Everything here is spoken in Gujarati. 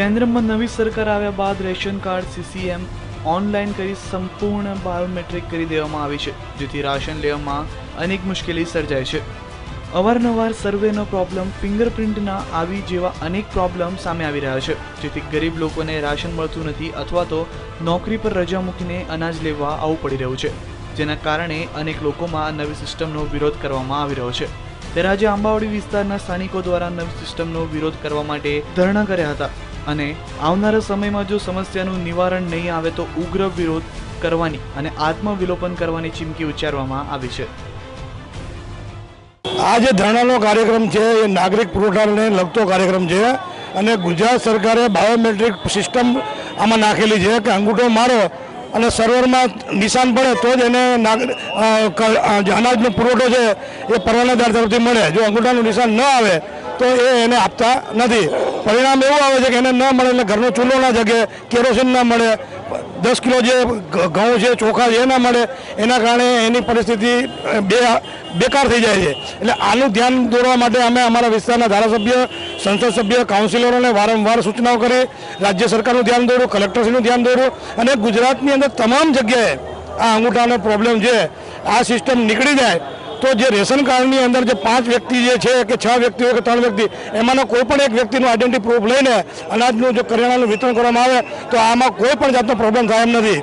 કેન્દ્રમાં નવી સરકાર આવ્યા બાદ રેશન કાર્ડ CCM ઓનલાઈન કરી સંપૂર્ણ બાયોમેટ્રિક કરી દેવામાં આવી છે, જેથી રાશન લેવામાં અનેક મુશ્કેલી સર્જાય છે। અવારનવાર સર્વેનો પ્રોબ્લેમ, ફિંગરપ્રિન્ટના આવી જેવા અનેક પ્રોબ્લેમ સામે આવી રહ્યા છે, જેથી ગરીબ લોકોને રાશન મળતું નથી અથવા તો નોકરી પર રજા મૂકીને અનાજ લેવા આવવું પડી રહ્યું છે, જેના કારણે અનેક લોકોમાં નવી સિસ્ટમનો વિરોધ કરવામાં આવી રહ્યો છે। ત્યારે આજે આંબાવાડી વિસ્તારના સ્થાનિકો દ્વારા નવી સિસ્ટમનો વિરોધ કરવા માટે ધરણા કર્યા હતા અને આવનારા સમયમાં જો સમસ્યાનું નિવારણ નહીં આવે તો ઉગ્ર વિરોધ કરવાની અને આત્મવિલોપન કરવાની ચીમકી ઉચ્ચારવામાં આવી છે। આ જે ધરણાનો કાર્યક્રમ છે એ નાગરિક પુરવઠાને લગતો કાર્યક્રમ છે અને ગુજરાત સરકારે બાયોમેટ્રિક સિસ્ટમ આમાં નાખેલી છે કે અંગૂઠો મારો અને સર્વરમાં નિશાન પડે તો જ એને અનાજનો પુરવઠો છે એ પરવાનાદાર તરફથી મળે। જો અંગૂઠાનું નિશાન ન આવે તો એને આપતા નથી। પરિણામ એવું આવે છે કે એને ન મળે એટલે ઘરનો ચૂલો ના જગે, કેરોસીન ના મળે, 10 કિલો જે ઘઉં છે, ચોખા છે એ ના મળે, એના કારણે એની પરિસ્થિતિ બેકાર થઈ જાય છે। એટલે આનું ધ્યાન દોરવા માટે અમે અમારા વિસ્તારના ધારાસભ્ય, સંસદ સભ્ય, કાઉન્સિલરોને વારંવાર સૂચનાઓ કરી, રાજ્ય સરકારનું ધ્યાન દોર્યું, કલેક્ટરશ્રીનું ધ્યાન દોર્યું અને ગુજરાતની અંદર તમામ જગ્યાએ આ અંગૂઠાનો પ્રોબ્લેમ છે, આ સિસ્ટમ નીકળી જાય તો જે રેશન કાર્ડની અંદર જે 5 વ્યક્તિ જે છે કે 6 વ્યક્તિ હોય કે 3 વ્યક્તિ, એમાંનો કોઈ પણ એક વ્યક્તિનું આઈડેન્ટિટી પ્રૂફ લઈને અનાજનું જો કરિયાણાનું વિતરણ કરવામાં આવે તો આમાં કોઈ પણ જાતનો પ્રોબ્લેમ થાય એમ નથી।